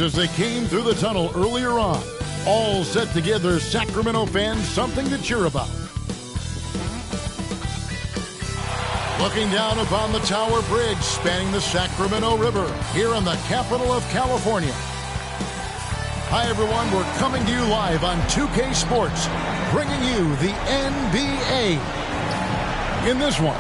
As they came through the tunnel earlier on, all set to give their Sacramento fans something to cheer about. Looking down upon the Tower Bridge spanning the Sacramento River here in the capital of California. Hi everyone, we're coming to you live on 2K Sports, bringing you the NBA. In this one,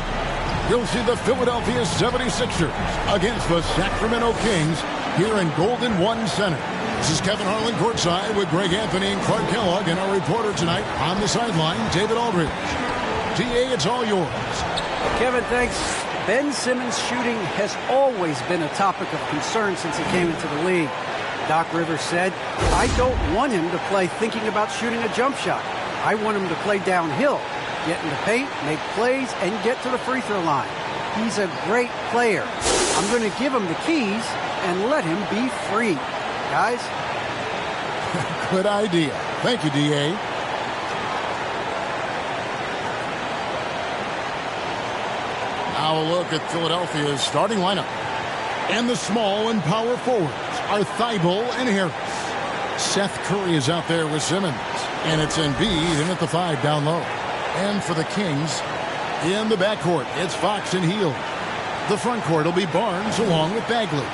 you'll see the Philadelphia 76ers against the Sacramento Kings here in Golden One Center. This is Kevin Harlan courtside with Greg Anthony and Clarke Kellogg, and our reporter tonight on the sideline, David Aldridge. DA, it's all yours. Kevin, thanks. Ben Simmons' shooting has always been a topic of concern since he came into the league. Doc Rivers said, I don't want him to play thinking about shooting a jump shot. I want him to play downhill, get in the paint, make plays, and get to the free throw line. He's a great player. I'm going to give him the keys and let him be free. Guys? Good idea. Thank you, D.A. Now a look at Philadelphia's starting lineup. And the small and power forwards are Thibault and Harris. Seth Curry is out there with Simmons. And it's Embiid in at the 5 down low. And for the Kings, in the backcourt, it's Fox and Hield. The front court will be Barnes along with Bagley.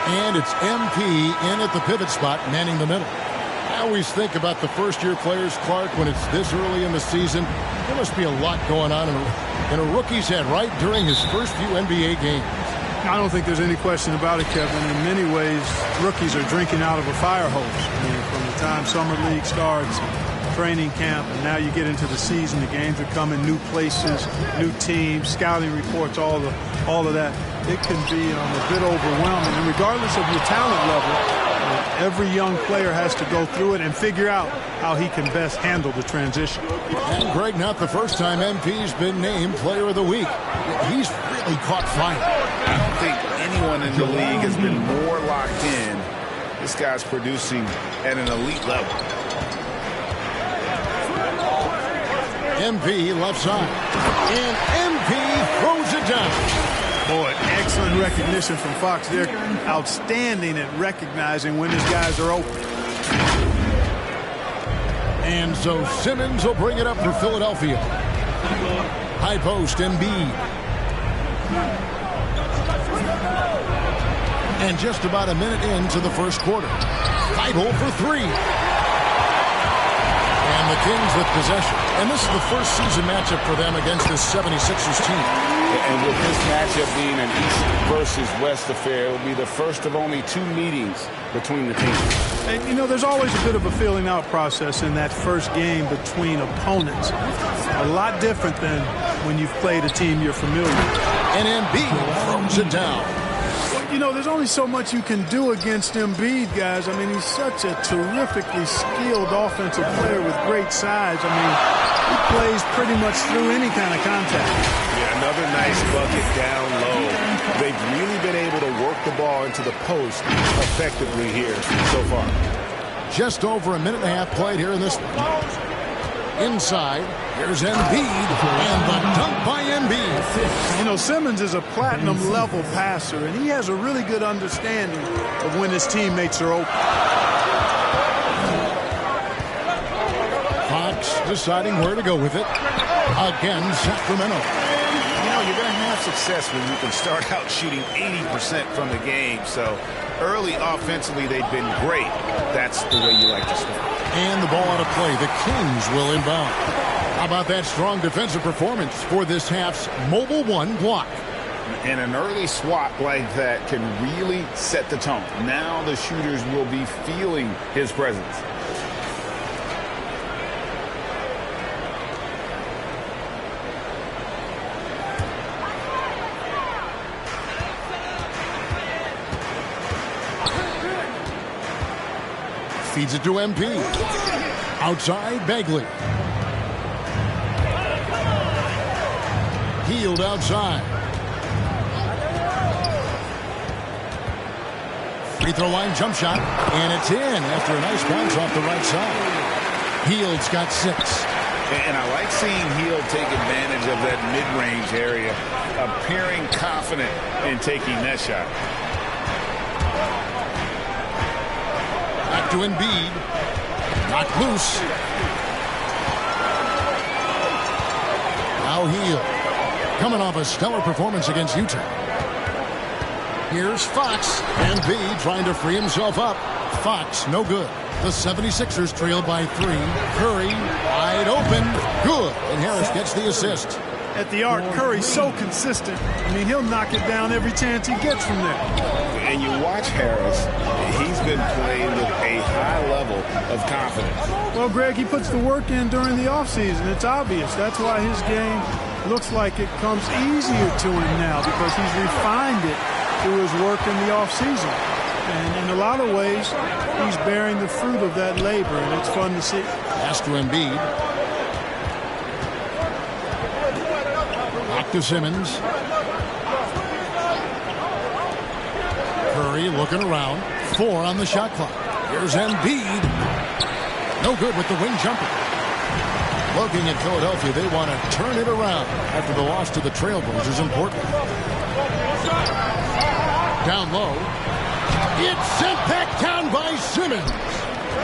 And it's MP in at the pivot spot, manning the middle. I always think about the first-year players, Clarke, when it's this early in the season. There must be a lot going on in a rookie's head, right, during his first few NBA games. I don't think there's any question about it, Kevin. In many ways, rookies are drinking out of a fire hose. I mean, from the time summer league starts, training camp, and now you get into the season, the games are coming, new places, new teams, scouting reports, all of that. It can be a bit overwhelming. And regardless of your talent level, every young player has to go through it and figure out how he can best handle the transition. And Greg, not the first time MP's been named Player of the Week. He's really caught fire. I don't think anyone in the league has been more locked in. This guy's producing at an elite level. MP left side. And MP throws it down. Boy, excellent recognition from Fox there. Outstanding at recognizing when his guys are open. And so Simmons will bring it up for Philadelphia. High post, Embiid. And just about a minute into the first quarter. Thibault for 3. And the Kings with possession. And this is the first season matchup for them against this 76ers team. And with this matchup being an East versus West affair, it will be the first of only 2 meetings between the teams. And, you know, there's always a bit of a filling out process in that first game between opponents. A lot different than when you've played a team you're familiar with. And Embiid throws it down. You know, there's only so much you can do against Embiid, guys. I mean, he's such a terrifically skilled offensive player with great size. I mean, he plays pretty much through any kind of contact. Yeah, another nice bucket down low. They've really been able to work the ball into the post effectively here so far. Just over a minute and a half played here in this one. Inside, here's Embiid, and the dunk by Embiid. You know, Simmons is a platinum-level passer, and he has a really good understanding of when his teammates are open. Fox deciding where to go with it. Again, Sacramento. You know, you're going to have success when you can start out shooting 80% from the game. So early offensively, they've been great. That's the way you like to start. And the ball out of play. The Kings will inbound. How about that strong defensive performance for this half's mobile 1 block? And an early swat like that can really set the tone. Now the shooters will be feeling his presence. Feeds it to MP. Outside, Bagley. Hield outside. Free throw line jump shot. And it's in after a nice bounce off the right side. Hield's got 6. And I like seeing Hield take advantage of that mid-range area, appearing confident in taking that shot. to Embiid. Knocked loose. Now Hield. Coming off a stellar performance against Utah. Here's Fox. Embiid trying to free himself up. Fox, no good. The 76ers trail by 3. Curry, wide open. Good. And Harris gets the assist. At the arc, Curry's so consistent. I mean, he'll knock it down every chance he gets from there. And you watch Harris, he's been playing with a high level of confidence. Well, Greg, he puts the work in during the offseason. It's obvious. That's why his game looks like it comes easier to him now, because he's refined it through his work in the offseason. And in a lot of ways, he's bearing the fruit of that labor, and it's fun to see. Pass to Embiid. Back to Simmons. Curry looking around. 4 on the shot clock. Here's Embiid. No good with the wing jumper. Looking at Philadelphia, they want to turn it around after the loss to the Trailblazers in Portland. Down low. It's sent back down by Simmons.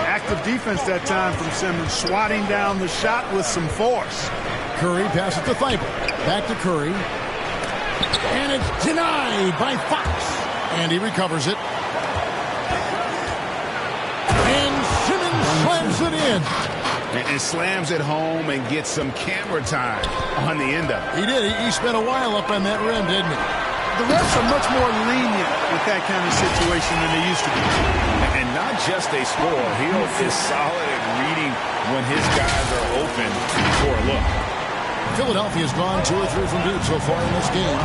Active defense that time from Simmons, swatting down the shot with some force. Curry passes to Thibault. Back to Curry. And it's denied by Fox. And he recovers it. And Simmons slams it in. And slams it home and gets some camera time on the end of it. He did. He spent a while up on that rim, didn't he? The refs are much more lenient with that kind of situation than they used to be. And not just a score. Hield is solid at reading when his guys are open for a look. Philadelphia's gone 2 or 3 from deep so far in this game.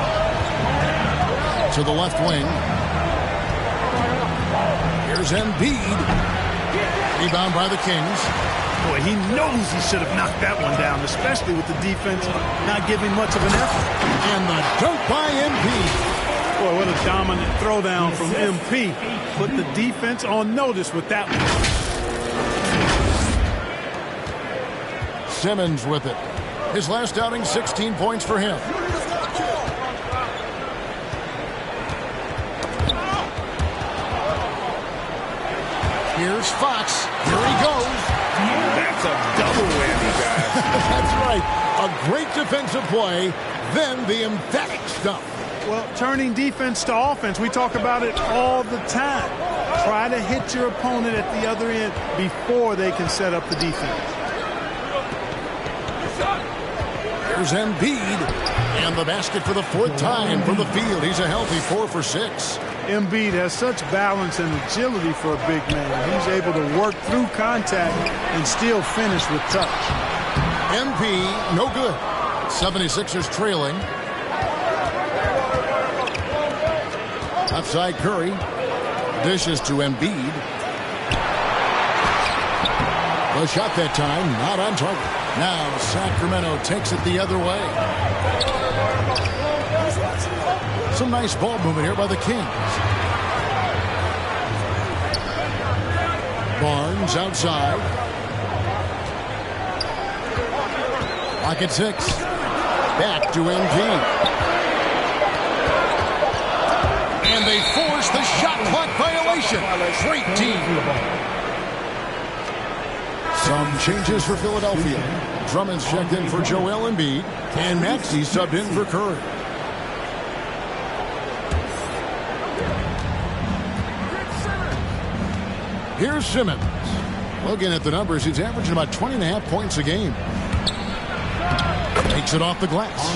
To the left wing. Here's Embiid. Rebound by the Kings. Boy, he knows he should have knocked that one down, especially with the defense not giving much of an effort. And the dunk by Embiid. Boy, what a dominant throwdown from MP. Put the defense on notice with that one. Simmons with it. His last outing, 16 points for him. Here's Fox. Here he goes. That's a double whammy, guys. That's right. A great defensive play, then the emphatic stuff. Well, turning defense to offense, we talk about it all the time. Try to hit your opponent at the other end before they can set up the defense. Here's Embiid. And the basket for the 4th time from the field. He's a healthy 4 for 6. Embiid has such balance and agility for a big man. He's able to work through contact and still finish with touch. MP, no good. 76ers trailing. Outside Curry. Dishes to Embiid. The shot that time, not on target. Now Sacramento takes it the other way. Some nice ball movement here by the Kings. Barnes outside. Pocket 6. Back to Embiid. And they force the shot clock violation. Great team. Some changes for Philadelphia. Drummond's checked in for Joel Embiid. And Maxey subbed in for Curry. Here's Simmons. Looking at the numbers, he's averaging about 20.5 points a game. Takes it off the glass.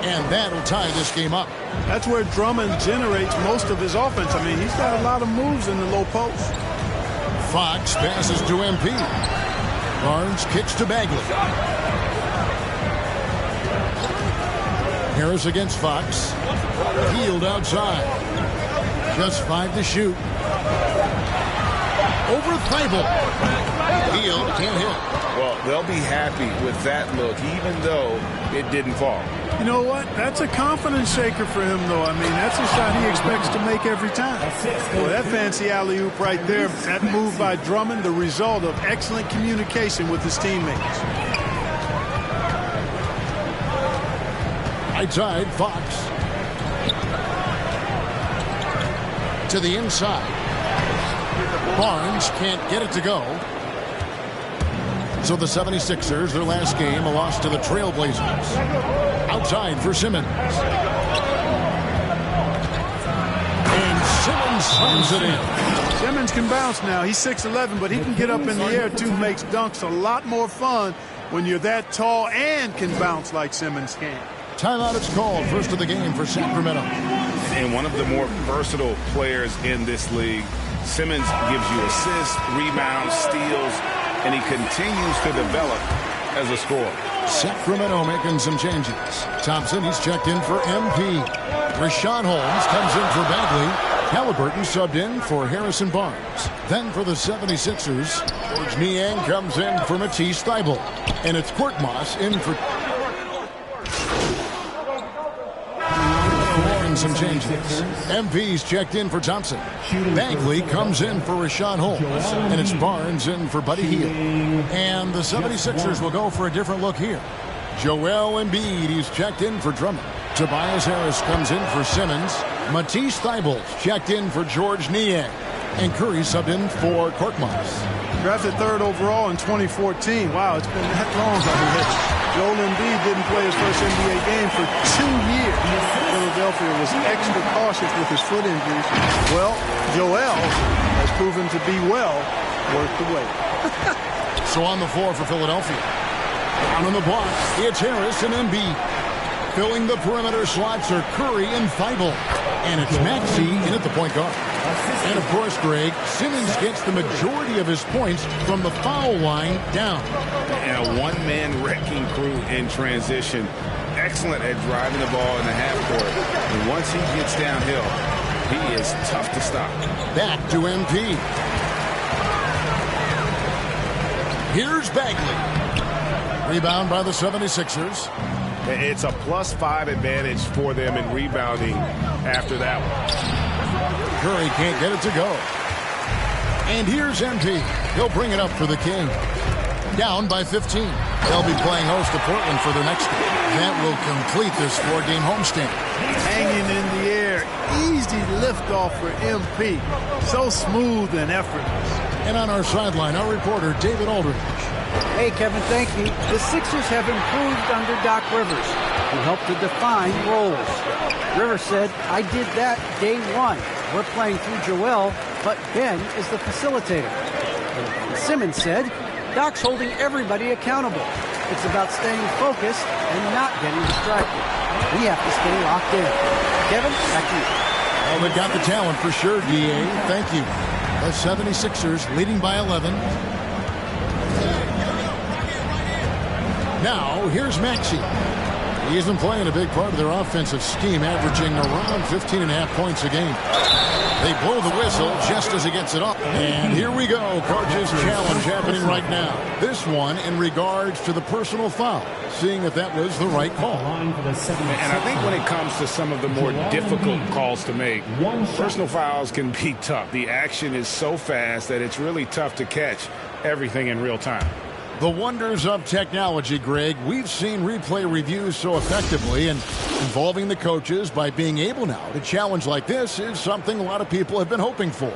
And that'll tie this game up. That's where Drummond generates most of his offense. I mean, he's got a lot of moves in the low post. Fox passes to MP. Barnes kicks to Bagley. Harris against Fox. Hield outside. Just 5 to shoot. Over Thibault. Hield can't hit. Well, they'll be happy with that look, even though it didn't fall. You know what? That's a confidence shaker for him, though. I mean, that's a shot he expects to make every time. Well, that fancy alley-oop right there, that move by Drummond, the result of excellent communication with his teammates. Right side, Fox. To the inside. Barnes can't get it to go. So the 76ers, their last game, a loss to the Trailblazers. Outside for Simmons. And Simmons slams it in. Simmons can bounce now. He's 6'11", but he can get up in the air, too. Makes dunks a lot more fun when you're that tall and can bounce like Simmons can. Timeout is called. First of the game for Sacramento. And one of the more versatile players in this league. Simmons gives you assists, rebounds, steals, and he continues to develop as a scorer. Sacramento making some changes. Thompson, he's checked in for MP. Rashawn Holmes comes in for Bagley. Halliburton subbed in for Harrison Barnes. Then for the 76ers, George Niang comes in for Matisse Thybulle. And it's Korkmaz in for... Some changes. MV's checked in for Thompson. Bagley comes in for Rashawn Holmes. And it's Barnes in for Buddy Hield. And the 76ers will go for a different look here. Joel Embiid, he's checked in for Drummond. Tobias Harris comes in for Simmons. Matisse Thybulle checked in for George Niang. And Curry subbed in for Korkmaz. Drafted 3rd overall in 2014. Wow, it's been that long. Joel Embiid didn't play his first NBA game for 2 years. Philadelphia was extra cautious with his foot injuries. Well, Joel has proven to be worth the wait. So on the floor for Philadelphia. Down on the block, it's Harris and Embiid. Filling the perimeter slots are Curry and Thybulle. And it's Maxey in at the point guard. And of course, Greg, Simmons gets the majority of his points from the foul line down. And a one-man wrecking crew in transition. Excellent at driving the ball in the half court. And once he gets downhill, he is tough to stop. Back to MP. Here's Bagley. Rebound by the 76ers. It's a +5 advantage for them in rebounding after that one. Curry can't get it to go. And here's MP. He'll bring it up for the King. Down by 15. They'll be playing host to Portland for their next game. That will complete this 4-game homestand. Hanging in the air. Easy liftoff for MP. So smooth and effortless. And on our sideline, our reporter, David Aldridge. Hey, Kevin, thank you. The Sixers have improved under Doc Rivers, who helped to define roles. Rivers said, I did that day one. We're playing through Joel, but Ben is the facilitator. And Simmons said, Doc's holding everybody accountable. It's about staying focused and not getting distracted. We have to stay locked in. Kevin, back to you. Well, they've got the talent for sure, D.A. Thank you. The 76ers leading by 11. Now, here's Maxey. He's been playing a big part of their offensive scheme, averaging around 15.5 points a game. They blow the whistle just as he gets it up. And here we go. Coach's challenge happening right now. This one in regards to the personal foul, seeing if that was the right call. And I think when it comes to some of the more difficult calls to make, personal fouls can be tough. The action is so fast that it's really tough to catch everything in real time. The wonders of technology, Greg. We've seen replay reviews so effectively, and involving the coaches by being able now to challenge like this is something a lot of people have been hoping for.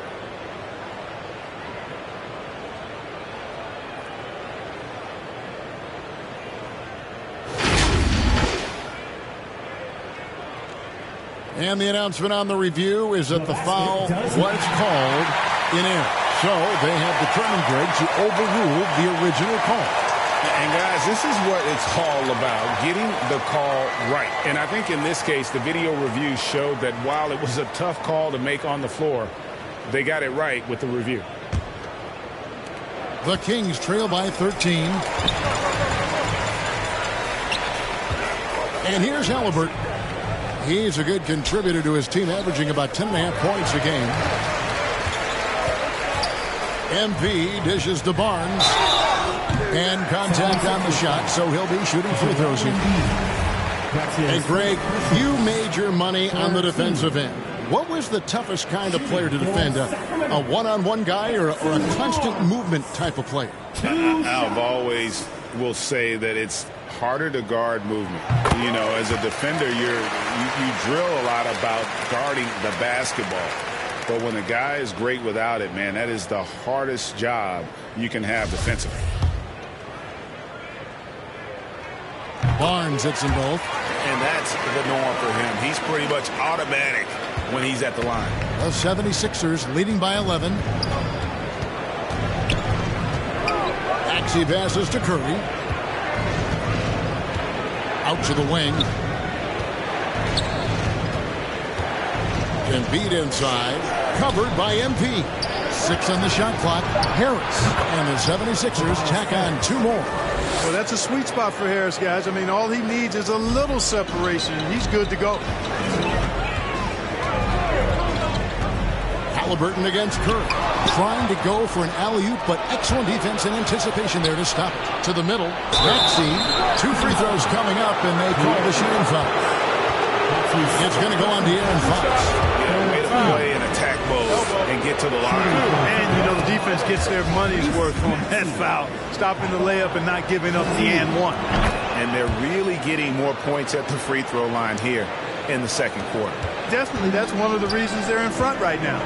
And the announcement on the review is that the foul was called in error. So they have determined, Greg, to overrule the original call. And guys, this is what it's all about, getting the call right. And I think in this case, the video review showed that while it was a tough call to make on the floor, they got it right with the review. The Kings trail by 13. And here's Halliburton. He's a good contributor to his team, averaging about 10.5 points a game. MP dishes to Barnes. And contact on the shot, so he'll be shooting free throws here. Hey, Greg, you made your money on the defensive end. What was the toughest kind of player to defend? A one-on-one guy or a constant movement type of player? I've always will say that it's harder to guard movement. You know, as a defender, you drill a lot about guarding the basketball. But when a guy is great without it, man, that is the hardest job you can have defensively. Barnes hits them both. And that's the norm for him. He's pretty much automatic when he's at the line. The 76ers leading by 11. Maxey passes to Curry. Out to the wing. Embiid inside. Covered by MP. 6 on the shot clock. Harris. And the 76ers tack on 2 more. Well, that's a sweet spot for Harris, guys. I mean, all he needs is a little separation. He's good to go. Halliburton against Curry. Trying to go for an alley-oop, but excellent defense and anticipation there to stop it. To the middle. Maxey. 2 free throws coming up, and they call the shooting foul. It's going to go on to Aaron Fox. Yeah, way to play in attack mode and get to the line. And, you know, the defense gets their money's worth on that foul. Stopping the layup and not giving up the and one. And they're really getting more points at the free throw line here in the second quarter. Definitely, that's one of the reasons they're in front right now.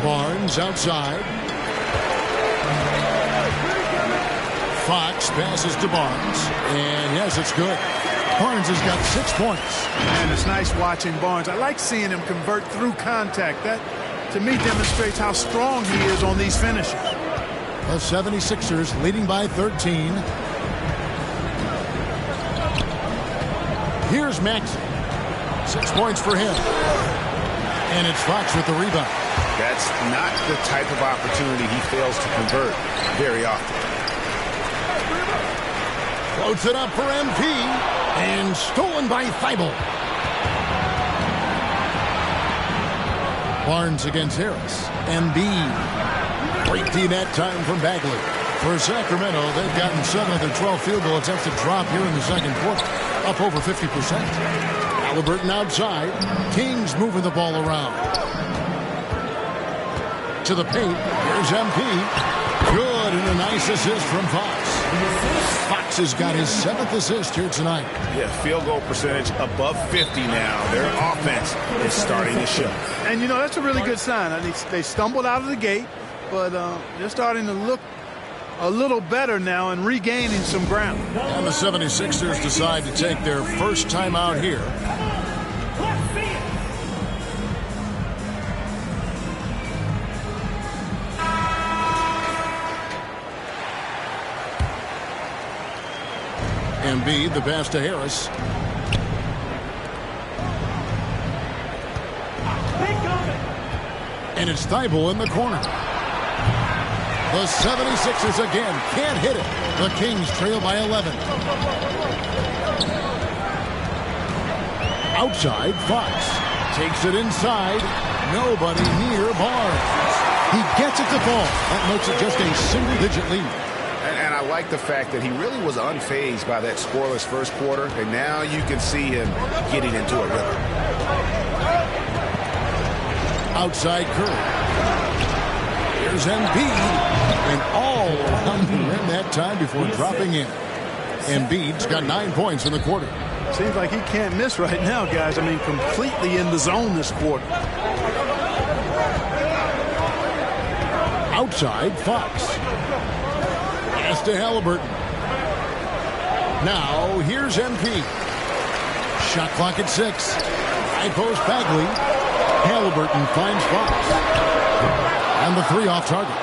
Barnes outside. Fox passes to Barnes. And yes, it's good. Barnes has got 6 points. And it's nice watching Barnes. I like seeing him convert through contact. That, to me, demonstrates how strong he is on these finishes. The 76ers leading by 13. Here's Maxey. 6 points for him. And it's Fox with the rebound. That's not the type of opportunity he fails to convert very often. Floats it up for MP. And stolen by Thibault. Barnes against Harris. Embiid. Great D that time from Bagley. For Sacramento, they've gotten 7 of their 12 field goal attempts to drop here in the second quarter. Up over 50%. Halliburton outside. Kings moving the ball around. To the paint. Here's MP. Good, and a nice assist from Fox. Fox has got his 7th assist here tonight. Yeah, field goal percentage above 50 now. Their offense is starting to show. And, you know, that's a really good sign. I mean, they stumbled out of the gate, but they're starting to look a little better now and regaining some ground. And the 76ers decide to take their first time out here. Embiid, the pass to Harris. And it's Thibault in the corner. The 76ers again can't hit it. The Kings trail by 11. Outside, Fox takes it inside. Nobody near Barnes. He gets it to fall. That makes it just a single-digit lead. And I like the fact that he really was unfazed by that scoreless first quarter, and now you can see him getting into a rhythm. Outside Curry. Here's Embiid, and all on the rim that time before dropping in. Embiid's got 9 points in the quarter. Seems like he can't miss right now, guys. I mean, completely in the zone this quarter. Outside, Fox. Pass to Halliburton. Now, here's MP. Shot clock at 6. High post Bagley. Halliburton finds Fox. And the 3 off target.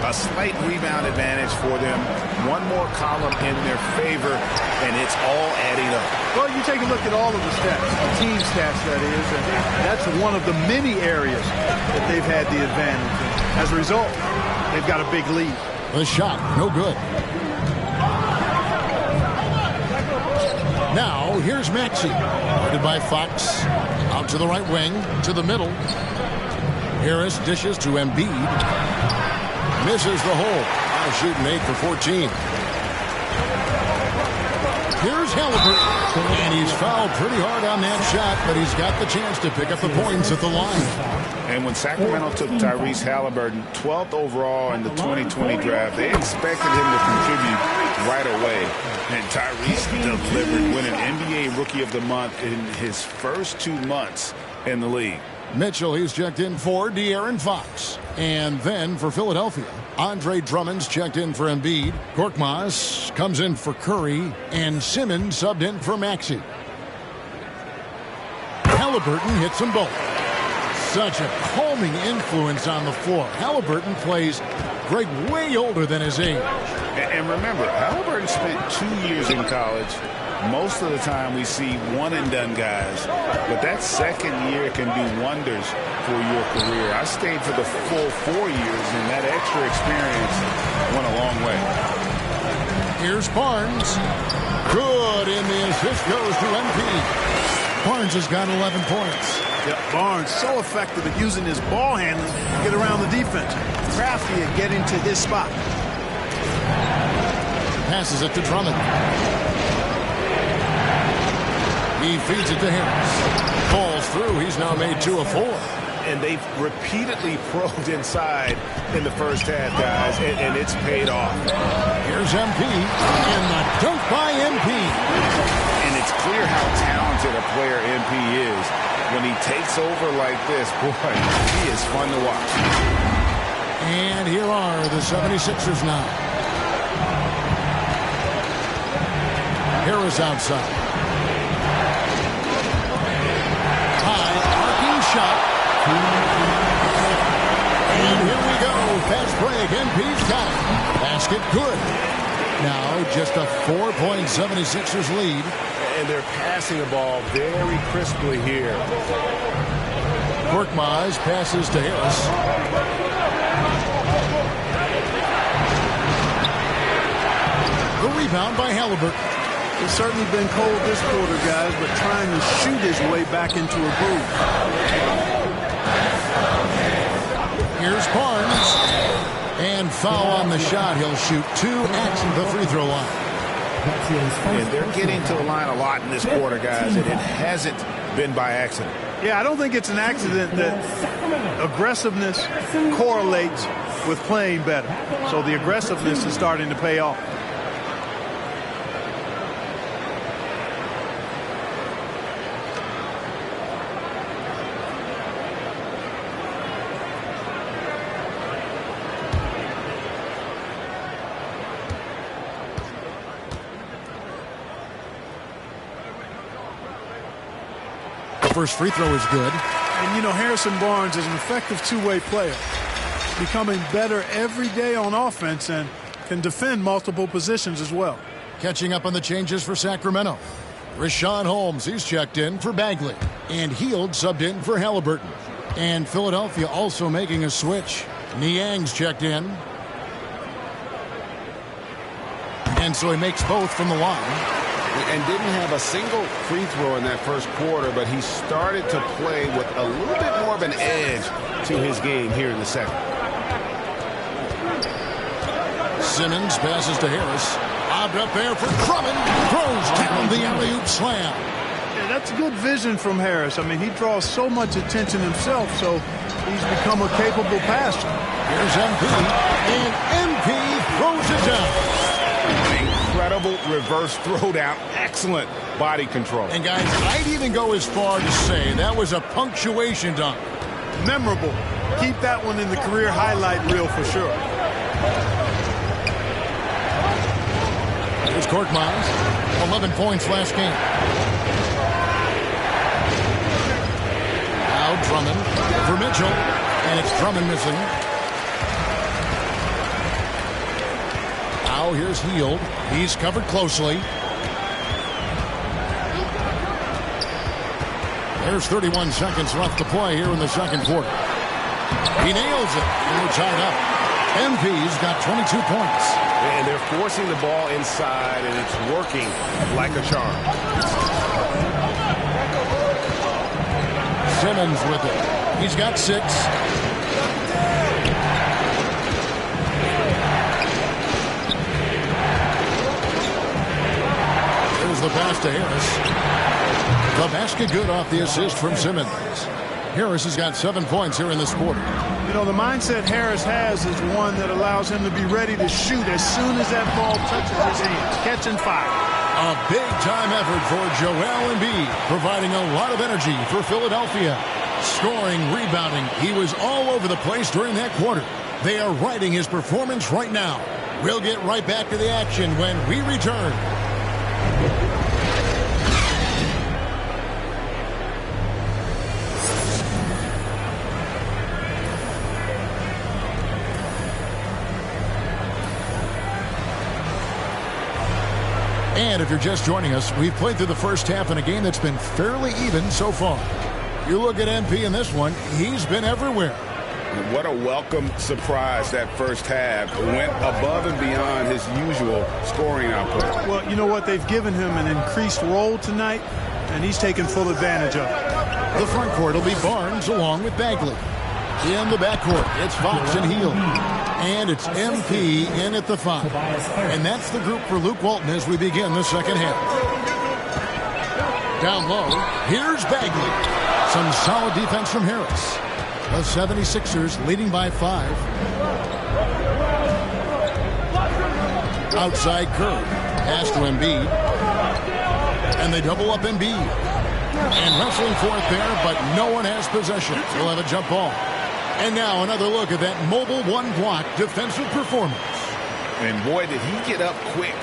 A slight rebound advantage for them. One more column in their favor, and it's all adding up. Well, you take a look at all of the stats, the team stats, that is, and that's one of the many areas that they've had the advantage. And as a result, they've got a big lead. The shot, no good. Now, here's Maxey. Guarded by Fox. Out to the right wing, to the middle. Harris dishes to Embiid. Misses the hole. Now shooting 8 for 14. Here's Halliburton. And he's fouled pretty hard on that shot, but he's got the chance to pick up the points at the line. And when Sacramento took Tyrese Halliburton, 12th overall in the 2020 draft, they expected him to contribute right away. And Tyrese delivered, winning NBA Rookie of the Month in his first 2 months in the league. Mitchell, he's checked in for De'Aaron Fox. And then for Philadelphia, Andre Drummond's checked in for Embiid. Korkmaz comes in for Curry. And Simmons subbed in for Maxey. Halliburton hits them both. Such a calming influence on the floor. Halliburton plays Greg way older than his age. And remember, Halliburton spent 2 years in college. Most of the time we see one-and-done guys, but that second year can do wonders for your career. I stayed for the full 4 years, and that extra experience went a long way. Here's Barnes. Good, and the assist goes to MP. Barnes has got 11 points. Yep, Barnes so effective at using his ball handling to get around the defense. Crafty at getting to his spot. Passes it to Drummond. He feeds it to Harris. Falls through. He's now made 2 of 4. And they've repeatedly probed inside in the first half, guys, and it's paid off. Here's MP, and the dunk by MP. And it's clear how talented a player MP is. When he takes over like this, boy, he is fun to watch. And here are the 76ers now. Harris outside. Shot. And here we go. Fast break. MP's got it. Basket good. Now just a 4-point 76ers lead. And they're passing the ball very crisply here. Korkmaz passes to Harris. The rebound by Halliburton. It's certainly been cold this quarter, guys, but trying to shoot his way back into a groove. Here's Barnes. And foul on the shot. He'll shoot 2 at the free throw line. And they're getting to the line a lot in this quarter, guys, and it hasn't been by accident. Yeah, I don't think it's an accident that aggressiveness correlates with playing better. So the aggressiveness is starting to pay off. First free throw is good. And, you know, Harrison Barnes is an effective two-way player, becoming better every day on offense and can defend multiple positions as well. Catching up on the changes for Sacramento. Rashawn Holmes, he's checked in for Bagley. And Hield subbed in for Halliburton. And Philadelphia also making a switch. Niang's checked in. And so he makes both from the line. And didn't have a single free throw in that first quarter, but he started to play with a little bit more of an edge to his game here in the second. Simmons passes to Harris. Lobbed up there for Drummond. Throws down the alley-oop slam. Yeah, that's good vision from Harris. I mean, he draws so much attention himself, so he's become a capable passer. Here's MP, and MP throws it down. Incredible reverse throwdown. Excellent body control. And guys, I'd even go as far to say that was a punctuation dunk. Memorable. Keep that one in the career highlight reel for sure. Here's Korkmaz. 11 points last game. Now Drummond for Mitchell. And it's Drummond missing. Now here's Hield. He's covered closely. There's 31 seconds left to play here in the second quarter. He nails it, and we're tied up. MP's got 22 points. And they're forcing the ball inside, and it's working like a charm. Simmons with it. He's got 6. There's the pass to Harris. The basket good off the assist from Simmons. Harris has got 7 points here in this quarter. You know, the mindset Harris has is one that allows him to be ready to shoot as soon as that ball touches his hands. Catch and fire. A big-time effort for Joel Embiid, providing a lot of energy for Philadelphia. Scoring, rebounding. He was all over the place during that quarter. They are riding his performance right now. We'll get right back to the action when we return. And if you're just joining us, we've played through the first half in a game that's been fairly even so far. You look at MP in this one, he's been everywhere. What a welcome surprise that first half. Went above and beyond his usual scoring output. Well, you know what? They've given him an increased role tonight, and he's taken full advantage of it. The front court will be Barnes along with Bagley. In the backcourt, it's Fox and Hield. And it's MP in at the 5. And that's the group for Luke Walton as we begin the second half. Down low, here's Bagley. Some solid defense from Harris. The 76ers leading by 5. Outside Kerr. Pass to Embiid. And they double up Embiid. And wrestling for it there, but no one has possession. We'll have a jump ball. And now another look at that mobile one-block defensive performance. And boy, did he get up quick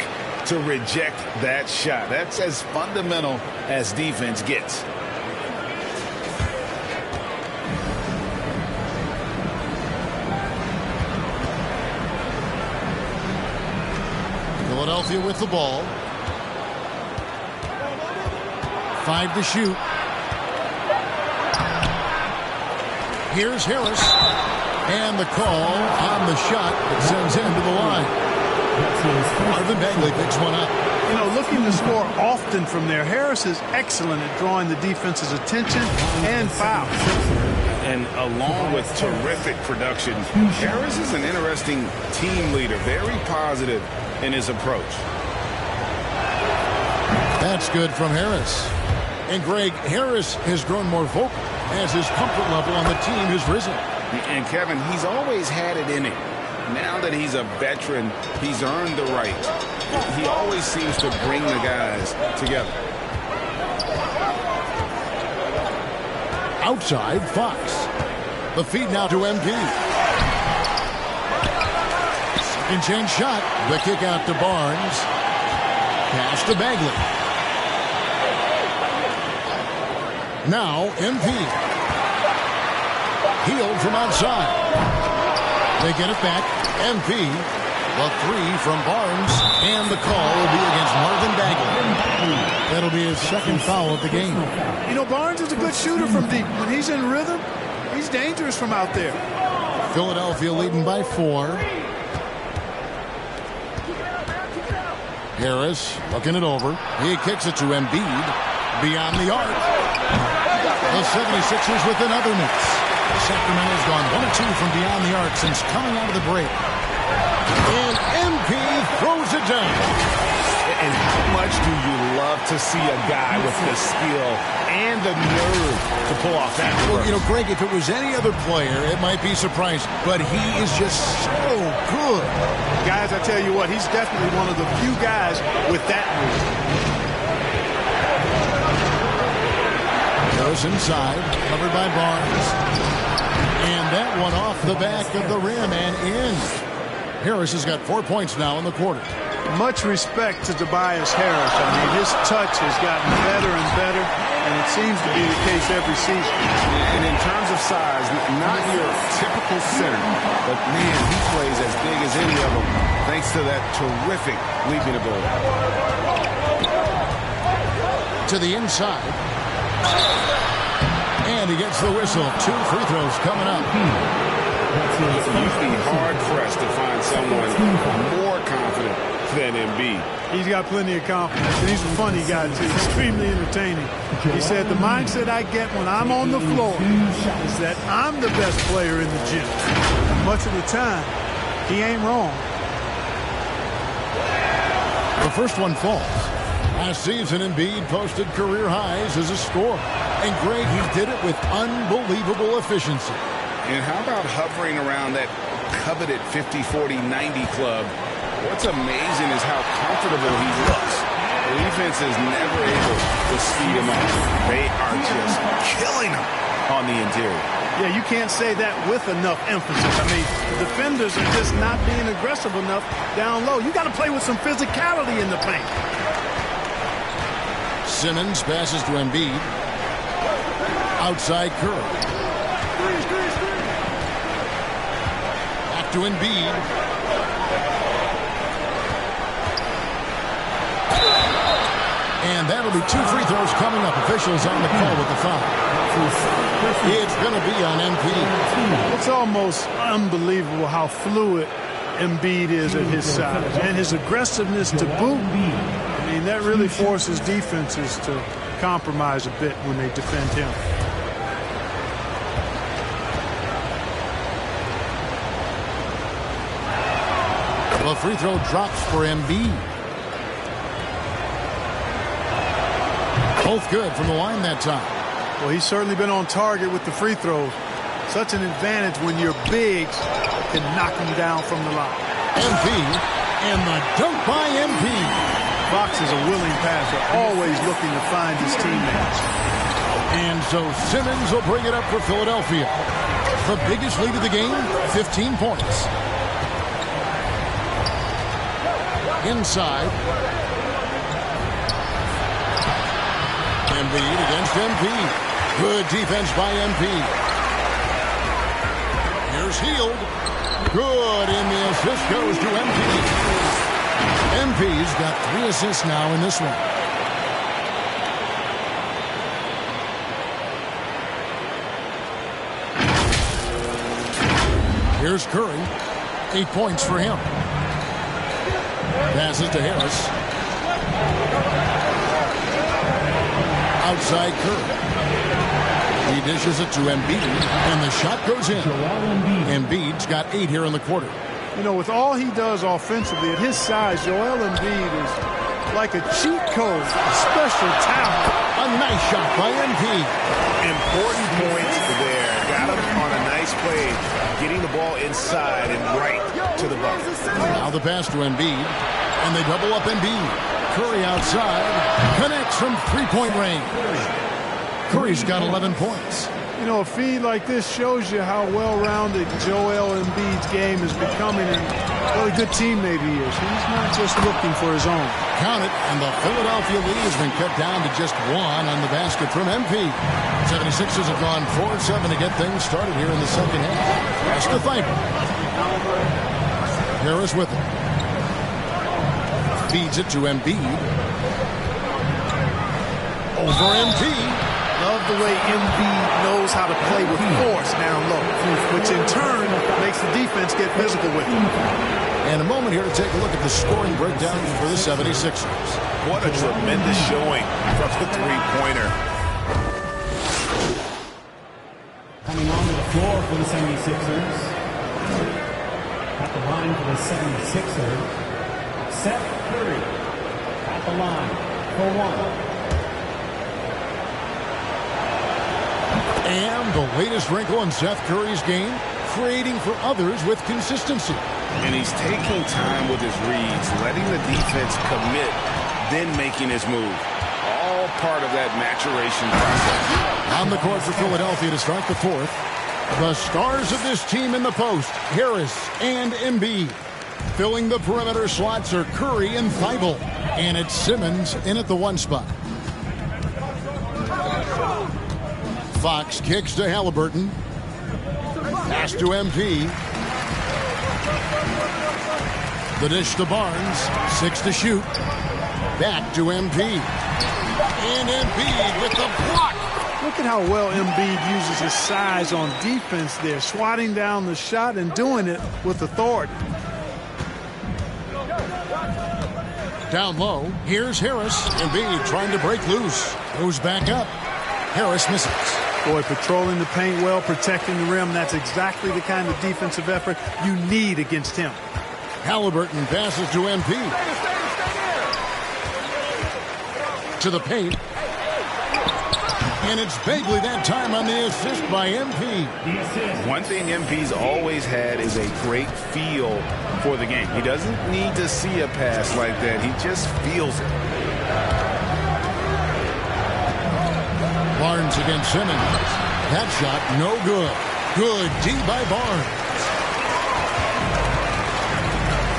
to reject that shot. That's as fundamental as defense gets. Philadelphia with the ball. 5 to shoot. Here's Harris. And the call on the shot that sends him to the line. Marvin Bagley picks one up. You know, looking to score often from there. Harris is excellent at drawing the defense's attention and fouls. And along with terrific production, Harris is an interesting team leader. Very positive in his approach. That's good from Harris. And Greg, Harris has grown more vocal as his comfort level on the team has risen. And Kevin, he's always had it in him. Now that he's a veteran, he's earned the right. He always seems to bring the guys together. Outside, Fox. The feed now to Embiid. Second chance shot. The kick out to Barnes. Pass to Bagley. Now, Embiid. Hield from outside. They get it back. Embiid. The 3 from Barnes. And the call will be against Marvin Bagley. That'll be his second foul of the game. You know, Barnes is a good shooter from deep. When he's in rhythm, he's dangerous from out there. Philadelphia leading by 4. Harris looking it over. He kicks it to Embiid. Beyond the arc. The 76ers with another miss. Sacramento's gone 1 of 2 from beyond the arc since coming out of the break. And MP throws it down. And how much do you love to see a guy with the skill and the nerve to pull off that? Well, you know, Greg, if it was any other player, it might be surprising. But he is just so good. Guys, I tell you what, he's definitely one of the few guys with that move. Goes inside, covered by Barnes. And that one off the back of the rim and in. Harris has got 4 points now in the quarter. Much respect to Tobias Harris. I mean, his touch has gotten better and better, and it seems to be the case every season. And in terms of size, not your typical center, but man, he plays as big as any of them thanks to that terrific leaping ability. To the inside. And he gets the whistle. 2 free throws coming up. You'd be hard-pressed to find someone more confident than Embiid. He's got plenty of confidence, and he's a funny guy, too. Extremely entertaining. He said, the mindset I get when I'm on the floor is that I'm the best player in the gym. Much of the time, he ain't wrong. The first one falls. Last season, Embiid posted career highs as a scorer. And Greg, he did it with unbelievable efficiency. And how about hovering around that coveted 50-40-90 club? What's amazing is how comfortable he looks. The defense is never able to speed him up. They are just killing him. on the interior. Yeah, you can't say that with enough emphasis. I mean, the defenders are just not being aggressive enough down low. You got to play with some physicality in the paint. Simmons passes to Embiid. Outside Curry. Back to Embiid. And that'll be 2 free throws coming up. Officials on the call with the foul. It's going to be on MP. It's almost unbelievable how fluid Embiid is at his size. And his aggressiveness to boot. I mean, that really forces defenses to compromise a bit when they defend him. The free throw drops for Embiid. Both good from the line that time. Well, he's certainly been on target with the free throws. Such an advantage when your bigs can knock him down from the line. MP, and the dunk by MP. Fox is a willing passer, always looking to find his teammates. And so Simmons will bring it up for Philadelphia. The biggest lead of the game, 15 points. Inside. Embiid against MP. Good defense by MP. Here's Hield. Good, and the assist goes to MP. MP's got 3 assists now in this one. Here's Curry. 8 points for him. Passes to Harris. Outside Curry. He dishes it to Embiid, and the shot goes in. Embiid's got 8 here in the quarter. You know, with all he does offensively, at his size, Joel Embiid is like a cheat code, a special talent. A nice shot by MP. Important points there. Got him on a nice play, getting the ball inside and right to the bucket. Now the pass to Embiid, and they double up Embiid. Curry outside, connects from three-point range. Curry's got 11 points. You know, a feed like this shows you how well-rounded Joel Embiid's game is becoming and what a good teammate he is. He's not just looking for his own. Count it, and the Philadelphia lead has been cut down to just 1 on the basket from MP. 76ers have gone 4-7 to get things started here in the second half. That's the Thibault. Harris with it. Feeds it to Embiid. Over Embiid. Love the way Embiid knows how to play with force down low, which in turn makes the defense get physical with him. And a moment here to take a look at the scoring breakdown for the 76ers. What a tremendous showing from the three-pointer. Coming onto the floor for the 76ers. At the line for the 76ers. Seth Curry at the line for 1. And the latest wrinkle in Seth Curry's game, creating for others with consistency. And he's taking time with his reads, letting the defense commit, then making his move. All part of that maturation process. On the court for Philadelphia to start the fourth. The stars of this team in the post, Harris and Embiid. Filling the perimeter slots are Curry and Thibault. And it's Simmons in at the 1 spot. Fox kicks to Halliburton. Pass to MP. The dish to Barnes. 6 to shoot. Back to MP. And Embiid with the block. Look at how well Embiid uses his size on defense there, swatting down the shot and doing it with authority. Down low, here's Harris. Embiid trying to break loose. Goes back up. Harris misses. Boy, patrolling the paint well, protecting the rim. That's exactly the kind of defensive effort you need against him. Halliburton passes to MP. To the paint. And it's Bagley that time on the assist by MP. One thing MP's always had is a great feel for the game. He doesn't need to see a pass like that. He just feels it. Barnes against Simmons. That shot, no good. Good D by Barnes.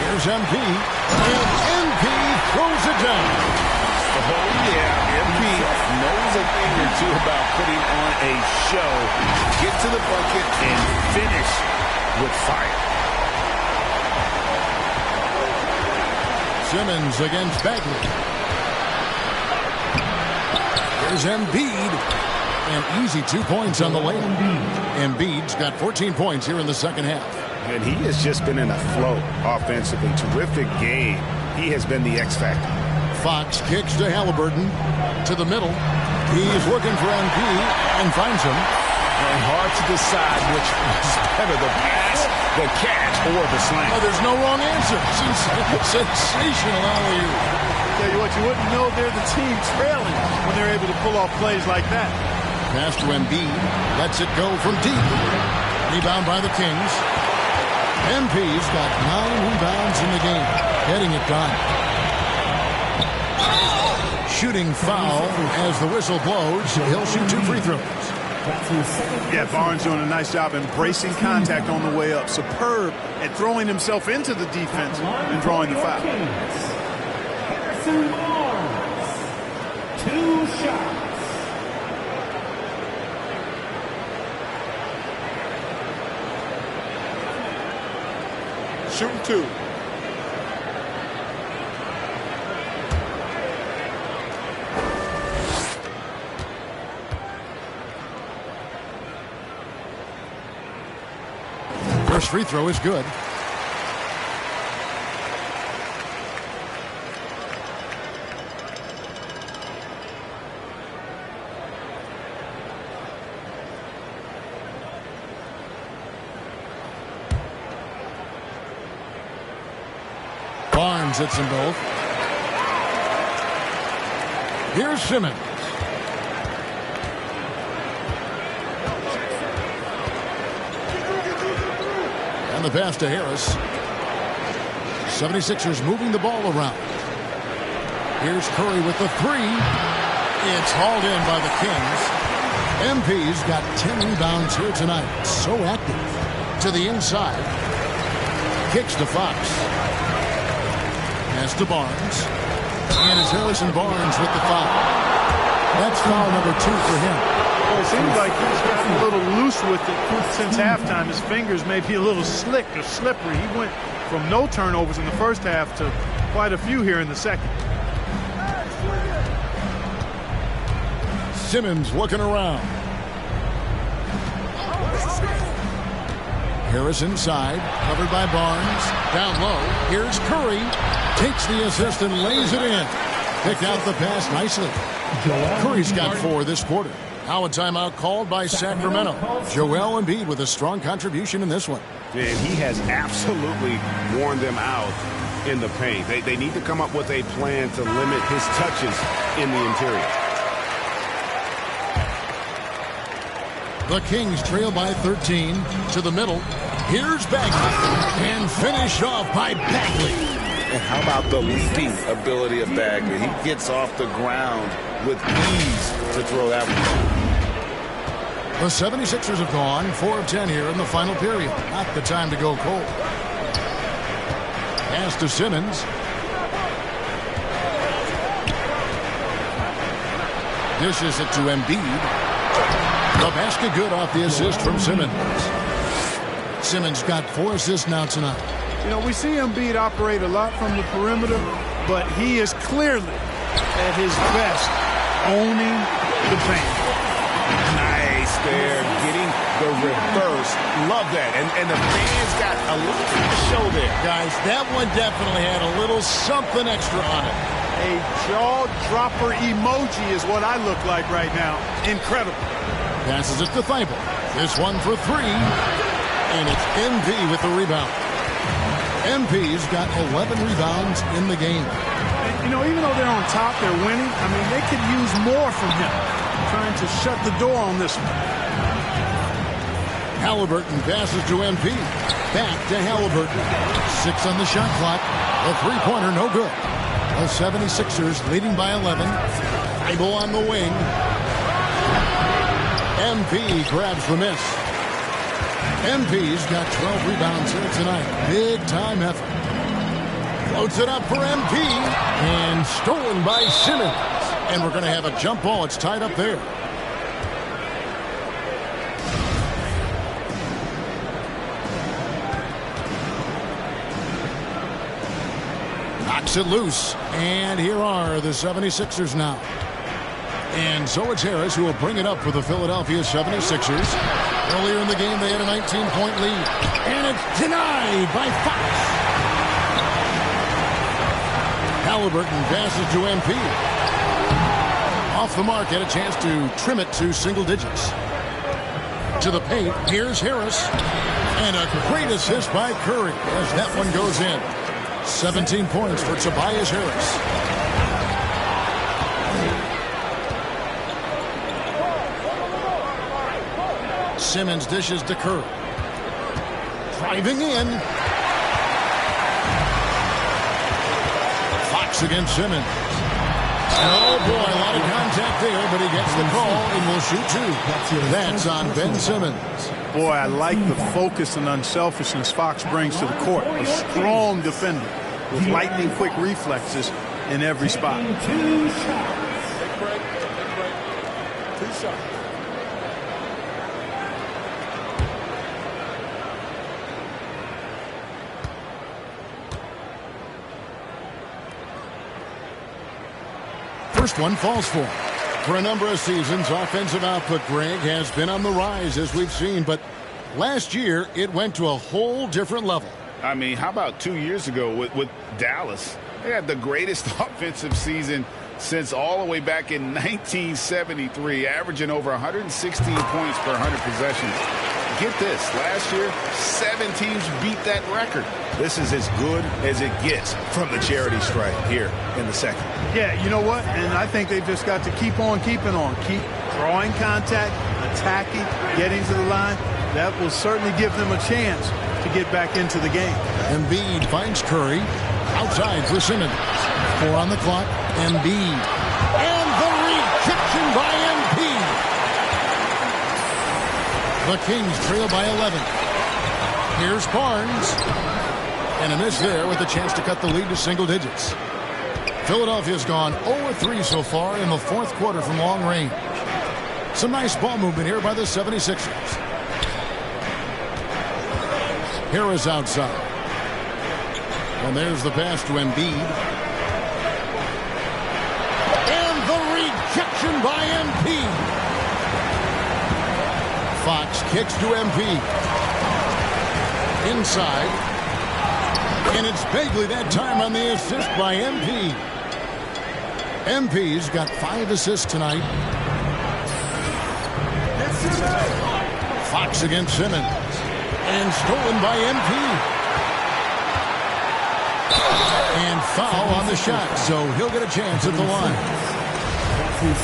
Here's MP. And MP throws it down. Oh, yeah. MP knows a thing or two about putting on a show. Get to the bucket and finish with fire. Simmons against Bagley. Here's Embiid. And easy 2 points on the way. Embiid's got 14 points here in the second half. And he has just been in a flow offensively. Terrific game. He has been the X factor. Fox kicks to Halliburton. To the middle. He's looking for MP and finds him. And hard to decide which is better, the pass, the catch, or the slam. Oh, there's no wrong answer. Sensational alley-oop. Tell you what, you wouldn't know they're the team trailing when they're able to pull off plays like that. Pass to Embiid. Lets it go from deep. Rebound by the Kings. MP's got 9 rebounds in the game. Getting it done. Shooting foul as the whistle blows. He'll shoot 2 free throws. Yeah, Barnes doing a nice job embracing contact on the way up. Superb at throwing himself into the defense and drawing the foul. Harrison Barnes, 2 shots. Shooting 2. First free throw is good. Barnes hits them both. Here's Simmons. And the pass to Harris. 76ers moving the ball around. Here's Curry with the 3. It's hauled in by the Kings. MP's got 10 rebounds here tonight. So active. To the inside. Kicks to Fox. Pass to Barnes. And it's Harrison Barnes with the foul. That's foul number 2 for him. Well, it seems like he's gotten a little loose with it since halftime. His fingers may be a little slick or slippery. He went from no turnovers in the first half to quite a few here in the second. Simmons looking around. Harris inside, covered by Barnes. Down low, here's Curry. Takes the assist and lays it in. Picked out the pass nicely. Curry's got 4 this quarter. Now a timeout called by Sacramento. Joel Embiid with a strong contribution in this one. And he has absolutely worn them out in the paint. They need to come up with a plan to limit his touches in the interior. The Kings trail by 13 to the middle. Here's Bagley. And finished off by Bagley. And how about the leaping ability of Bagley? He gets off the ground with ease to throw that one. The 76ers have gone 4 of 10 here in the final period. Not the time to go cold. Pass to Simmons. Dishes it to Embiid. The basket good off the assist from Simmons. Simmons got 4 assists now tonight. You know, we see Embiid operate a lot from the perimeter, but he is clearly at his best owning the paint. Nice there, getting the reverse. Love that. And the fans got a little bit of show there. Guys, that one definitely had a little something extra on it. A jaw-dropper emoji is what I look like right now. Incredible. Passes it to Thibault. This one for 3. And it's MP with the rebound. MP's got 11 rebounds in the game. You know, even though they're on top, they're winning. I mean, they could use more from him. Trying to shut the door on this one. Halliburton passes to MP. Back to Halliburton. 6 on the shot clock. The 3-pointer no good. The 76ers leading by 11. Thibault on the wing. MP grabs the miss. MP's got 12 rebounds here tonight. Big-time effort. Floats it up for MP. And stolen by Simmons. And we're going to have a jump ball. It's tied up there. Knocks it loose. And here are the 76ers now. And so it's Harris who will bring it up for the Philadelphia 76ers. Earlier in the game, they had a 19-point lead. And it's denied by Fox. Halliburton passes to MP. Off the mark, had a chance to trim it to single digits. To the paint, here's Harris. And a great assist by Curry as that one goes in. 17 points for Tobias Harris. Simmons dishes to Curry. Driving in. Fox against Simmons. Oh, boy, a lot of contact there, but he gets the call and will shoot two. That's on Ben Simmons. Boy, I like the focus and unselfishness Fox brings to the court. A strong defender with lightning-quick reflexes in every spot. Two shots. Two shots. First one falls for him. For a number of seasons, offensive output, Greg, has been on the rise, as we've seen. But last year, it went to a whole different level. I mean, how about 2 years ago with Dallas? They had the greatest offensive season since all the way back in 1973, averaging over 116 points per 100 possessions. Get this, last year, 7 teams beat that record. This is as good as it gets from the charity stripe here in the second. Yeah, you know what? And I think they've just got to keep on keeping on. Keep drawing contact, attacking, getting to the line. That will certainly give them a chance to get back into the game. Embiid finds Curry. Outside for Simmons. 4 on the clock. Embiid. And the rejection by Embiid. The Kings trail by 11. Here's Barnes. And a miss there with a chance to cut the lead to single digits. Philadelphia's gone 0-3 so far in the fourth quarter from long range. Some nice ball movement here by the 76ers. Harris outside. And there's the pass to Embiid. And the rejection by Embiid. Fox kicks to Embiid. Inside. And it's Bagley that time on the assist by MP. MP's got 5 assists tonight. Fox against Simmons. And stolen by MP. And foul on the shot, so he'll get a chance at the line.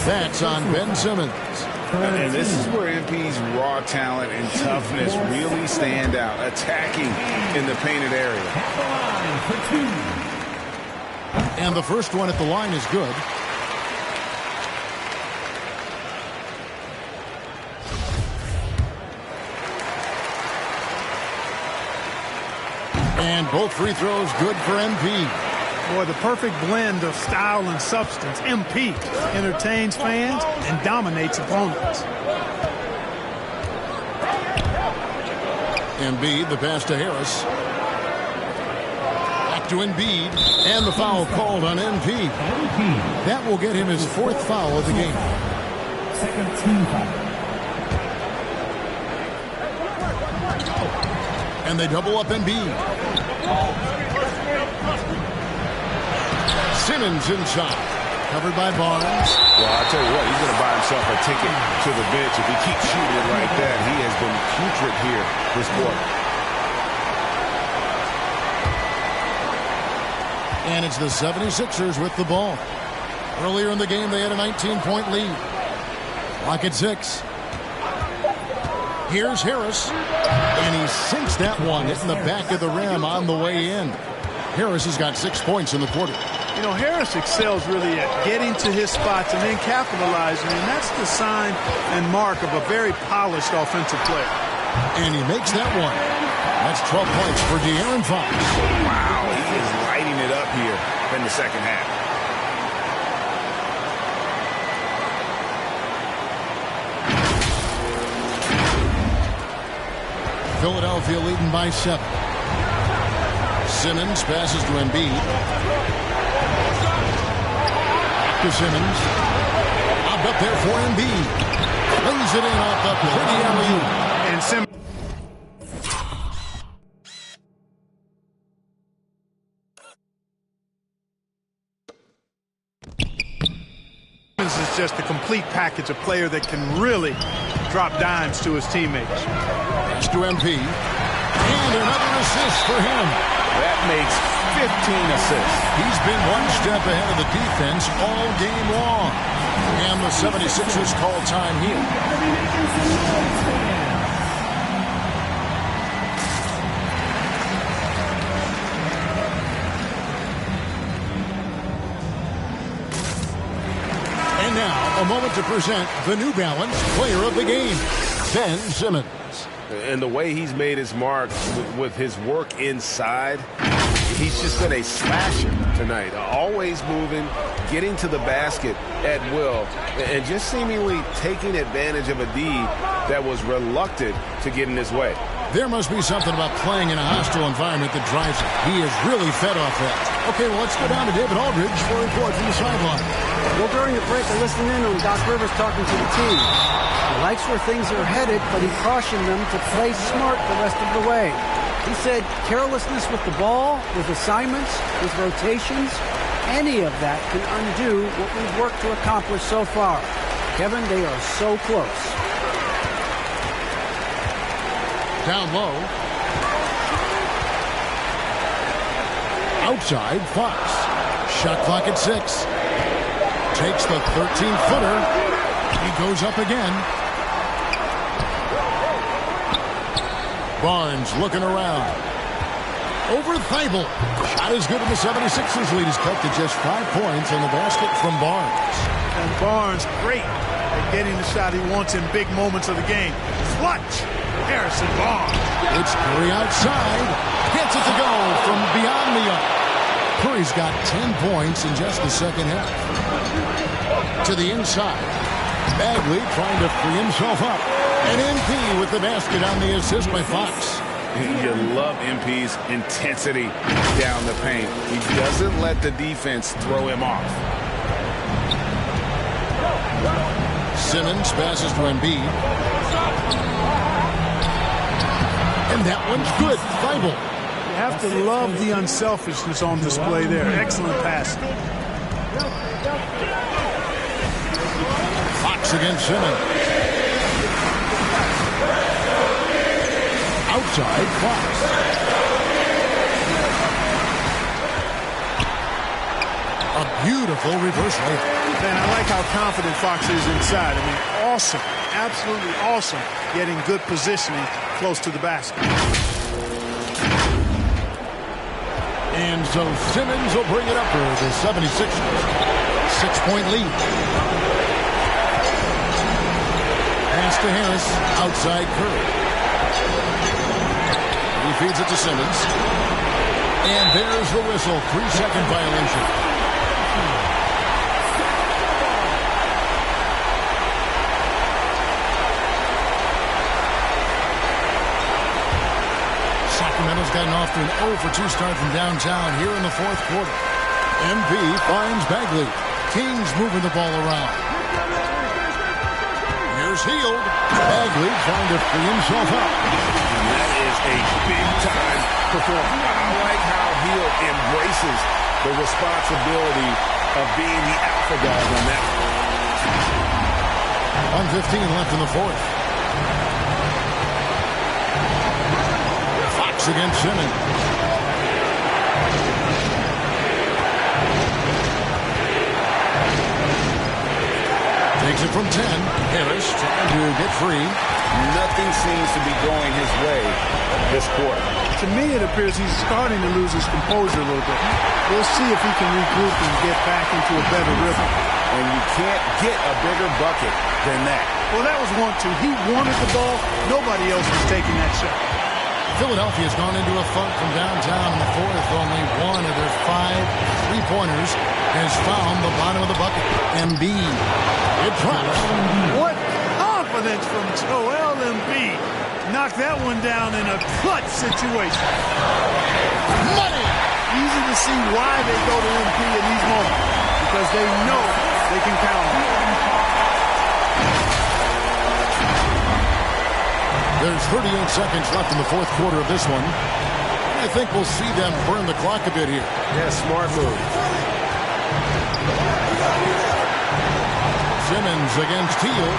That's on Ben Simmons. And this is where MP's raw talent and toughness really stand out, attacking in the painted area. And the first one at the line is good. And both free throws good for MP. Boy, the perfect blend of style and substance. MP entertains fans and dominates opponents. Embiid, the pass to Harris. Back to Embiid. And the foul called on MP. That will get him his 4th foul of the game. Second team foul. And they double up Embiid. Simmons inside. Covered by Barnes. Well, I'll tell you what, he's going to buy himself a ticket to the bench if he keeps shooting it like that. He has been putrid here this quarter. And it's the 76ers with the ball. Earlier in the game, they had a 19-point lead. Clock at 6. Here's Harris. And he sinks that one, hitting the back of the rim on the way in. Harris has got 6 points in the quarter. You know, Harris excels really at getting to his spots and then capitalizing, and that's the sign and mark of a very polished offensive player. And he makes that one. That's 12 points for De'Aaron Fox. Wow, he is lighting it up here in the second half. Philadelphia leading by 7. Simmons passes to Embiid. To Simmons. Up there for Embiid. Lays it in off the pretty alley-oop. And Simmons is just a complete package, a player that can really drop dimes to his teammates. Pass to MP. And another assist for him. That makes 15 assists. He's been one step ahead of the defense all game long. And the 76ers call time here. And now, a moment to present the New Balance Player of the Game, Ben Simmons. And the way he's made his mark with his work inside, he's just been a slasher tonight. Always moving, getting to the basket at will, and just seemingly taking advantage of a D that was reluctant to get in his way. There must be something about playing in a hostile environment that drives him. He is really fed off that. Okay, well, let's go down to David Aldridge for a report from the sideline. Well, during the break, I listened in on Doc Rivers talking to the team. He likes where things are headed, but he cautioned them to play smart the rest of the way. He said carelessness with the ball, with assignments, with rotations, any of that can undo what we've worked to accomplish so far. Kevin, they are so close. Down low. Outside, Fox. Shot clock at 6. Takes the 13-footer. He goes up again. Barnes looking around. Over Thibault. Shot is good, and the 76ers lead is cut to just 5 points on the basket from Barnes. And Barnes, great at getting the shot he wants in big moments of the game. Clutch. Harrison Barnes. It's Curry outside. Gets it to go from beyond the arc. Curry's got 10 points in just the second half. To the inside. Bagley trying to free himself up. And MP with the basket on the assist by Fox. You love MP's intensity down the paint. He doesn't let the defense throw him off. Simmons passes to Embiid. And that one's good. Thibault. You have to love the unselfishness on display there. Excellent pass. Fox against Simmons. Outside, Fox. A beautiful reverse layup. Man, I like how confident Fox is inside. I mean, awesome. Absolutely awesome. Getting good positioning close to the basket. And so Simmons will bring it up for the 76ers. 6-point lead. Pass to Harris. Outside Curry. He feeds it to Simmons. And there's the whistle. 3-second violation. Sacramento's gotten off to an 0-for-2 start from downtown here in the fourth quarter. MP finds Bagley. Kings moving the ball around. Here's Hield. Bagley trying to free himself up. And that is a big-time performance. I like how Hield embraces the responsibility of being the alpha dog on that. 1:15 left in the fourth. Fox against Simmons. Takes it from from 10. Harris trying to get free. Nothing seems to be going his way this quarter. To me, it appears he's starting to lose his composure a little bit. We'll see if he can regroup and get back into a better rhythm. And you can't get a bigger bucket than that. Well, that was 1-2. He wanted the ball. Nobody else was taking that shot. Philadelphia's gone into a funk from downtown in the fourth. Only one of their 5 3-pointers has found the bottom of the bucket. Embiid. It drops. What confidence from Joel Embiid. Knocked that one down in a clutch situation. Money! Easy to see why they go to MP in these moments. Because they know they can count on him. There's 38 seconds left in the fourth quarter of this one. I think we'll see them burn the clock a bit here. Yeah, smart move. Simmons against Teal.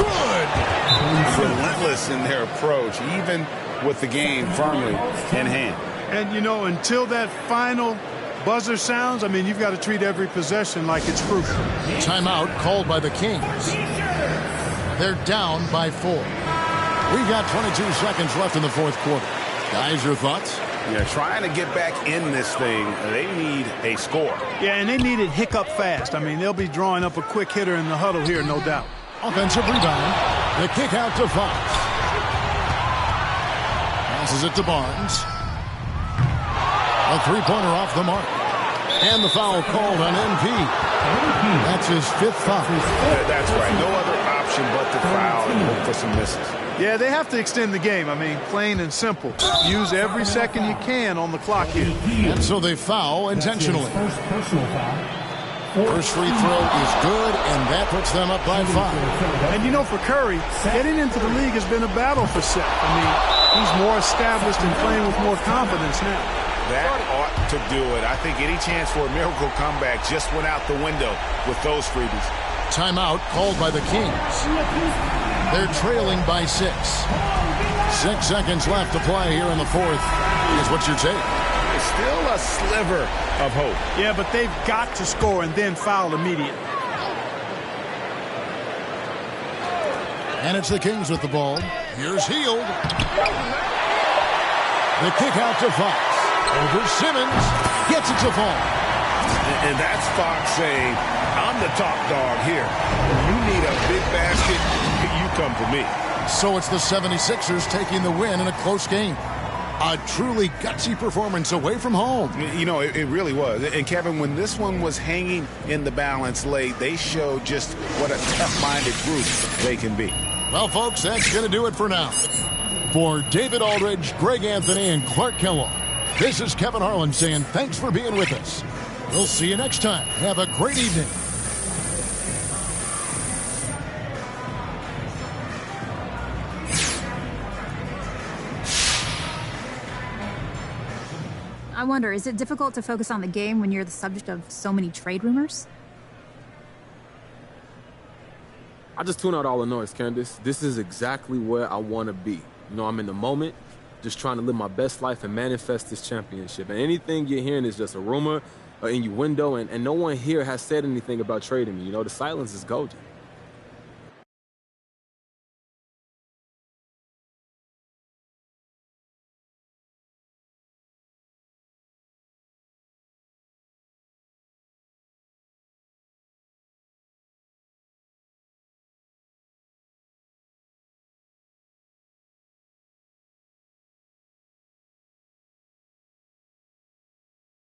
Good! Relentless in their approach, even with the game firmly in hand. And, you know, until that final buzzer sounds, I mean, you've got to treat every possession like it's crucial. Timeout called by the Kings. They're down by 4. We've got 22 seconds left in the fourth quarter. Guys, your thoughts? Yeah, trying to get back in this thing, they need a score. Yeah, and they need it hiccup fast. I mean, they'll be drawing up a quick hitter in the huddle here, no doubt. Offensive rebound. The kick out to Fox. Passes it to Barnes. A three-pointer off the mark. And the foul called on MP. That's his 5th foul. That's right. No other option but to foul and hope for some misses. Yeah, they have to extend the game. I mean, plain and simple. Use every second you can on the clock here. And so they foul intentionally. First personal foul. First free throw is good, and that puts them up by 5. And, you know, for Curry, getting into the league has been a battle for Seth. I mean, he's more established and playing with more confidence now. That ought to do it. I think any chance for a miracle comeback just went out the window with those freebies. Timeout called by the Kings. They're trailing by 6. 6 seconds left to play here in the fourth. Is what your take? It's still a sliver of hope. Yeah, but they've got to score and then foul immediately. And it's the Kings with the ball. Here's Hield. The kick out to Fox. Over Simmons. Gets it to fall. And that's Fox saying, I'm the top dog here. You need a big basket, you come for me. So it's the 76ers taking the win in a close game. A truly gutsy performance away from home. You know, it really was. And, Kevin, when this one was hanging in the balance late, they showed just what a tough-minded group they can be. Well, folks, that's going to do it for now. For David Aldridge, Greg Anthony, and Clarke Kellogg, this is Kevin Harlan saying thanks for being with us. We'll see you next time. Have a great evening. I wonder, is it difficult to focus on the game when you're the subject of so many trade rumors? I just tune out all the noise, Candace. This is exactly where I want to be. You know, I'm in the moment, just trying to live my best life and manifest this championship. And anything you're hearing is just a rumor, or innuendo, and no one here has said anything about trading me. You know, the silence is golden.